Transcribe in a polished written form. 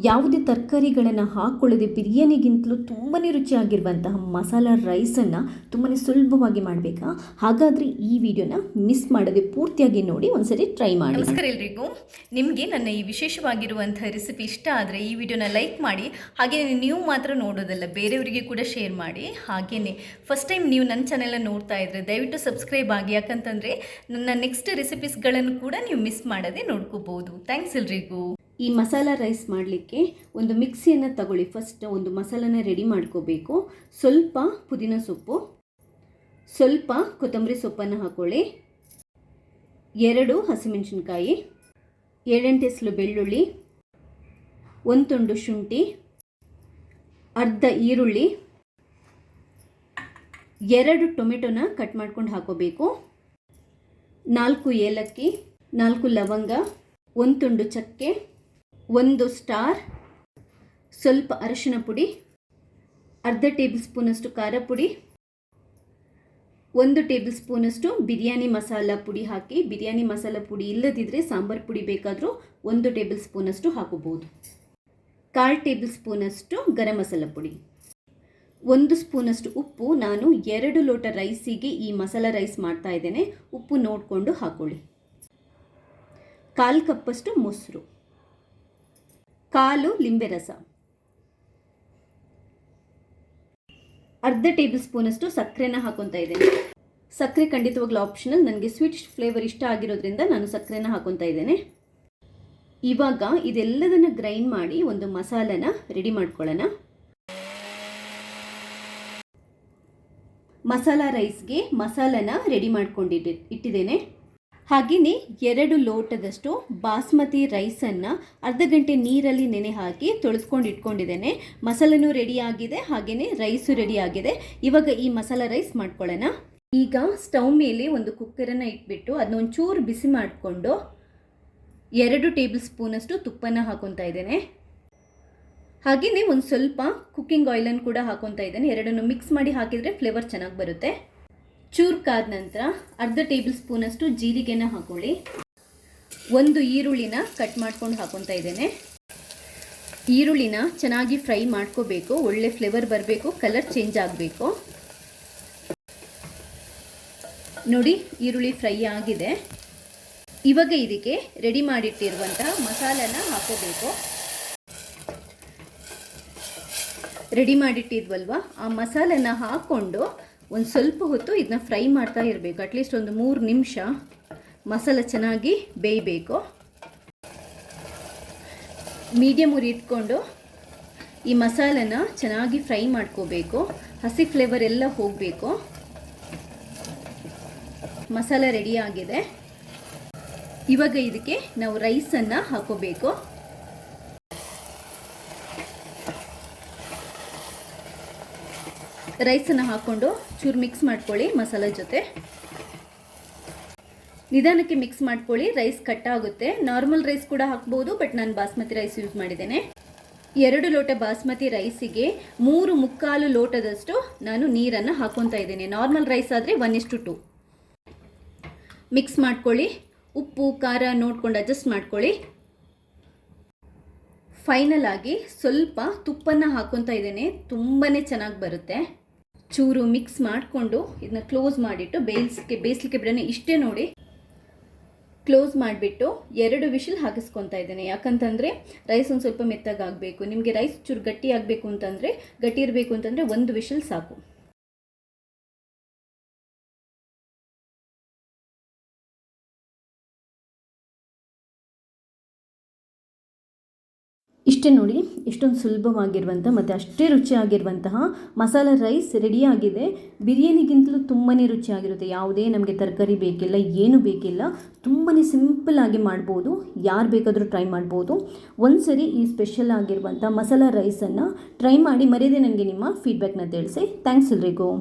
ಯಾವುದೇ ತರಕಾರಿಗಳನ್ನು ಹಾಕ್ಕೊಳ್ಳದೆ ಬಿರಿಯಾನಿಗಿಂತಲೂ ತುಂಬಾ ರುಚಿಯಾಗಿರುವಂತಹ ಮಸಾಲ ರೈಸನ್ನು ತುಂಬಾ ಸುಲಭವಾಗಿ ಮಾಡಬೇಕಾ? ಹಾಗಾದರೆ ಈ ವಿಡಿಯೋನ ಮಿಸ್ ಮಾಡದೆ ಪೂರ್ತಿಯಾಗಿ ನೋಡಿ, ಒಂದ್ಸರಿ ಟ್ರೈ ಮಾಡಿ. ನಮಸ್ಕಾರ ಎಲ್ರಿಗೂ. ನಿಮಗೆ ನನ್ನ ಈ ವಿಶೇಷವಾಗಿರುವಂಥ ರೆಸಿಪಿ ಇಷ್ಟ ಆದರೆ ಈ ವಿಡಿಯೋನ ಲೈಕ್ ಮಾಡಿ. ಹಾಗೆಯೇ ನೀವು ಮಾತ್ರ ನೋಡೋದಲ್ಲ, ಬೇರೆಯವರಿಗೆ ಕೂಡ ಶೇರ್ ಮಾಡಿ. ಹಾಗೆಯೇ ಫಸ್ಟ್ ಟೈಮ್ ನೀವು ನನ್ನ ಚಾನೆಲ್ನ ನೋಡ್ತಾ ಇದ್ದರೆ ದಯವಿಟ್ಟು ಸಬ್ಸ್ಕ್ರೈಬ್ ಆಗಿ, ಯಾಕಂತಂದರೆ ನನ್ನ ನೆಕ್ಸ್ಟ್ ರೆಸಿಪೀಸ್ಗಳನ್ನು ಕೂಡ ನೀವು ಮಿಸ್ ಮಾಡದೆ ನೋಡ್ಕೋಬೋದು. ಥ್ಯಾಂಕ್ಸ್ ಎಲ್ರಿಗೂ. ಈ ಮಸಾಲ ರೈಸ್ ಮಾಡಲಿಕ್ಕೆ ಒಂದು ಮಿಕ್ಸಿಯನ್ನು ತಗೊಳ್ಳಿ. ಫಸ್ಟ್ ಒಂದು ಮಸಾಲನ ರೆಡಿ ಮಾಡ್ಕೋಬೇಕು. ಸ್ವಲ್ಪ ಪುದೀನ ಸೊಪ್ಪು, ಸ್ವಲ್ಪ ಕೊತ್ತಂಬರಿ ಸೊಪ್ಪನ್ನು ಹಾಕೊಳ್ಳಿ, 2 ಹಸಿಮೆಣಸಿನ್ಕಾಯಿ, 7-8 ಎಸಳು ಬೆಳ್ಳುಳ್ಳಿ, 1 ತುಂಡು ಶುಂಠಿ, ಅರ್ಧ ಈರುಳ್ಳಿ, 2 ಟೊಮೆಟೊನ ಕಟ್ ಮಾಡ್ಕೊಂಡು ಹಾಕೋಬೇಕು, 4 ಏಲಕ್ಕಿ, 4 ಲವಂಗ, 1 ತುಂಡು ಚಕ್ಕೆ, 1 ಸ್ಟಾರ್, ಸ್ವಲ್ಪ ಅರಿಶಿನ ಪುಡಿ, ಅರ್ಧ ಟೇಬಲ್ ಸ್ಪೂನಷ್ಟು ಖಾರ ಪುಡಿ, 1 ಟೇಬಲ್ ಸ್ಪೂನಷ್ಟು ಬಿರಿಯಾನಿ ಮಸಾಲ ಪುಡಿ ಹಾಕಿ. ಬಿರಿಯಾನಿ ಮಸಾಲ ಪುಡಿ ಇಲ್ಲದಿದ್ದರೆ ಸಾಂಬಾರು ಪುಡಿ ಬೇಕಾದರೂ 1 ಟೇಬಲ್ ಸ್ಪೂನಷ್ಟು ಹಾಕೋಬೋದು. 1/4 ಟೇಬಲ್ ಸ್ಪೂನಷ್ಟು ಗರಂ ಮಸಾಲ ಪುಡಿ, 1 ಸ್ಪೂನಷ್ಟು ಉಪ್ಪು. ನಾನು 2 ಲೋಟ ರೈಸಿಗೆ ಈ ಮಸಾಲ ರೈಸ್ ಮಾಡ್ತಾ ಇದ್ದೇನೆ. ಉಪ್ಪು ನೋಡಿಕೊಂಡು ಹಾಕೊಳ್ಳಿ. 1/4 ಕಪ್ಪಷ್ಟು ಮೊಸರು, 1/4 ಲಿಂಬೆ ರಸ, ಅರ್ಧ ಟೇಬಲ್ ಸ್ಪೂನಷ್ಟು ಸಕ್ಕರೆನ ಹಾಕೊತಾ ಇದ್ದೇನೆ. ಸಕ್ಕರೆ ಖಂಡಿತವಾಗ್ಲೂ ಆಪ್ಷನಲ್. ನನಗೆ ಸ್ವೀಟ್ ಫ್ಲೇವರ್ ಇಷ್ಟ ಆಗಿರೋದ್ರಿಂದ ನಾನು ಸಕ್ಕರೆನ ಹಾಕೊತಾ ಇದ್ದೇನೆ. ಇವಾಗ ಇದೆಲ್ಲದನ್ನು ಗ್ರೈಂಡ್ ಮಾಡಿ ಒಂದು ಮಸಾಲನ ರೆಡಿ ಮಾಡ್ಕೊಳ್ಳೋಣ. ಮಸಾಲ ರೈಸ್ಗೆ ಮಸಾಲನ ರೆಡಿ ಇಟ್ಟಿದ್ದೇನೆ. ಹಾಗೆಯೇ 2 ಲೋಟದಷ್ಟು ಬಾಸ್ಮತಿ ರೈಸನ್ನು ಅರ್ಧ ಗಂಟೆ ನೀರಲ್ಲಿ ನೆನೆ ಹಾಕಿ ತೊಳೆಸ್ಕೊಂಡು ಇಟ್ಕೊಂಡಿದ್ದೇನೆ. ಮಸಾಲನೂ ರೆಡಿ ಆಗಿದೆ, ಹಾಗೆಯೇ ರೈಸು ರೆಡಿ ಆಗಿದೆ. ಇವಾಗ ಈ ಮಸಾಲ ರೈಸ್ ಮಾಡ್ಕೊಳ್ಳೋಣ. ಈಗ ಸ್ಟವ್ ಮೇಲೆ ಒಂದು ಕುಕ್ಕರನ್ನು ಇಟ್ಬಿಟ್ಟು ಅದನ್ನ ಒಂಚೂರು ಬಿಸಿ ಮಾಡಿಕೊಂಡು 2 ಟೇಬಲ್ ಸ್ಪೂನಷ್ಟು ತುಪ್ಪನ ಹಾಕೊತಾ ಇದ್ದೇನೆ. ಹಾಗೆಯೇ ಒಂದು ಸ್ವಲ್ಪ ಕುಕ್ಕಿಂಗ್ ಆಯಿಲನ್ನು ಕೂಡ ಹಾಕೊತಾ ಇದ್ದೇನೆ. ಎರಡನ್ನು ಮಿಕ್ಸ್ ಮಾಡಿ ಹಾಕಿದರೆ ಫ್ಲೇವರ್ ಚೆನ್ನಾಗಿ ಬರುತ್ತೆ. ಚೂರು ಕಾದ ನಂತರ ಅರ್ಧ ಟೇಬಲ್ ಸ್ಪೂನಷ್ಟು ಜೀರಿಗೆನ ಹಾಕೊಳ್ಳಿ. 1 ಈರುಳ್ಳಿನ ಕಟ್ ಮಾಡ್ಕೊಂಡು ಹಾಕೊತಾ ಇದ್ದೇನೆ. ಈರುಳ್ಳಿನ ಚೆನ್ನಾಗಿ ಫ್ರೈ ಮಾಡ್ಕೋಬೇಕು, ಒಳ್ಳೆ ಫ್ಲೇವರ್ ಬರಬೇಕು, ಕಲರ್ ಚೇಂಜ್ ಆಗಬೇಕು. ನೋಡಿ, ಈರುಳ್ಳಿ ಫ್ರೈ ಆಗಿದೆ. ಇವಾಗ ಇದಕ್ಕೆ ರೆಡಿ ಮಾಡಿಟ್ಟಿರುವಂಥ ಮಸಾಲನ ಹಾಕೋಬೇಕು. ರೆಡಿ ಮಾಡಿಟ್ಟಿದ್ವಲ್ವ, ಆ ಮಸಾಲನ ಹಾಕ್ಕೊಂಡು ಒಂದು ಸ್ವಲ್ಪ ಹೊತ್ತು ಇದನ್ನ ಫ್ರೈ ಮಾಡ್ತಾ ಇರಬೇಕು. ಅಟ್ಲೀಸ್ಟ್ ಒಂದು 3 ನಿಮಿಷ ಮಸಾಲ ಚೆನ್ನಾಗಿ ಬೇಯಬೇಕು. ಮೀಡಿಯಮ್ ಉರಿ ಇಟ್ಕೊಂಡು ಈ ಮಸಾಲನ ಚೆನ್ನಾಗಿ ಫ್ರೈ ಮಾಡ್ಕೋಬೇಕು. ಹಸಿ ಫ್ಲೇವರ್ ಎಲ್ಲ ಹೋಗಬೇಕು. ಮಸಾಲ ರೆಡಿ ಆಗಿದೆ. ಇವಾಗ ಇದಕ್ಕೆ ನಾವು ರೈಸನ್ನು ಹಾಕೋಬೇಕು. ರೈಸನ್ನು ಹಾಕ್ಕೊಂಡು ಚೂರು ಮಿಕ್ಸ್ ಮಾಡ್ಕೊಳ್ಳಿ ಮಸಾಲ ಜೊತೆ. ನಿಧಾನಕ್ಕೆ ಮಿಕ್ಸ್ ಮಾಡ್ಕೊಳ್ಳಿ, ರೈಸ್ ಕಟ್ ಆಗುತ್ತೆ. ನಾರ್ಮಲ್ ರೈಸ್ ಕೂಡ ಹಾಕ್ಬೋದು, ಬಟ್ ನಾನು ಬಾಸ್ಮತಿ ರೈಸ್ ಯೂಸ್ ಮಾಡಿದ್ದೇನೆ. 2 ಲೋಟ ಬಾಸ್ಮತಿ ರೈಸಿಗೆ 3/4 ಲೋಟದಷ್ಟು ನಾನು ನೀರನ್ನು ಹಾಕೊತಾ ಇದ್ದೇನೆ. ನಾರ್ಮಲ್ ರೈಸ್ ಆದರೆ 1:2. ಮಿಕ್ಸ್ ಮಾಡ್ಕೊಳ್ಳಿ. ಉಪ್ಪು ಖಾರ ನೋಡ್ಕೊಂಡು ಅಡ್ಜಸ್ಟ್ ಮಾಡ್ಕೊಳ್ಳಿ. ಫೈನಲ್ ಆಗಿ ಸ್ವಲ್ಪ ತುಪ್ಪನ ಹಾಕೊತಾ ಇದ್ದೇನೆ, ತುಂಬಾ ಚೆನ್ನಾಗಿ ಬರುತ್ತೆ. ಚೂರು ಮಿಕ್ಸ್ ಮಾಡಿಕೊಂಡು ಇದನ್ನ ಕ್ಲೋಸ್ ಮಾಡಿಟ್ಟು ಬೇಯಿಸ್ಲಿಕ್ಕೆ ಬಿಡೋಣ. ಇಷ್ಟೇ ನೋಡಿ, ಕ್ಲೋಸ್ ಮಾಡಿಬಿಟ್ಟು 2 ವಿಷಲ್ ಹಾಕಿಸ್ಕೊತಾ ಇದ್ದೇನೆ. ಯಾಕಂತಂದರೆ ರೈಸ್ ಒಂದು ಸ್ವಲ್ಪ ಮೆತ್ತಗಾಗಬೇಕು. ನಿಮಗೆ ರೈಸ್ ಚೂರು ಗಟ್ಟಿ ಆಗಬೇಕು ಅಂತಂದರೆ, ಗಟ್ಟಿ ಇರಬೇಕು ಅಂತಂದರೆ 1 ವಿಷಲ್ ಸಾಕು. ಇಷ್ಟೇ ನೋಡಿ, ಎಷ್ಟೊಂದು ಸುಲಭವಾಗಿರುವಂಥ ಮತ್ತು ಅಷ್ಟೇ ರುಚಿಯಾಗಿರುವಂತಹ ಮಸಾಲ ರೈಸ್ ರೆಡಿಯಾಗಿದೆ. ಬಿರಿಯಾನಿಗಿಂತಲೂ ತುಂಬಾ ರುಚಿಯಾಗಿರುತ್ತೆ. ಯಾವುದೇ ನಮಗೆ ತರಕಾರಿ ಬೇಕಿಲ್ಲ, ಏನೂ ಬೇಕಿಲ್ಲ, ತುಂಬಾ ಸಿಂಪಲ್ಲಾಗಿ ಮಾಡ್ಬೋದು. ಯಾರು ಬೇಕಾದರೂ ಟ್ರೈ ಮಾಡ್ಬೋದು. ಒಂದು ಸರಿ ಈ ಸ್ಪೆಷಲ್ ಆಗಿರುವಂಥ ಮಸಾಲ ರೈಸನ್ನು ಟ್ರೈ ಮಾಡಿ. ಮರೆಯದೆ ನನಗೆ ನಿಮ್ಮ ಫೀಡ್ಬ್ಯಾಕ್ನ ತಿಳಿಸಿ. ಥ್ಯಾಂಕ್ಸ್ ಎಲ್ರಿಗೂ.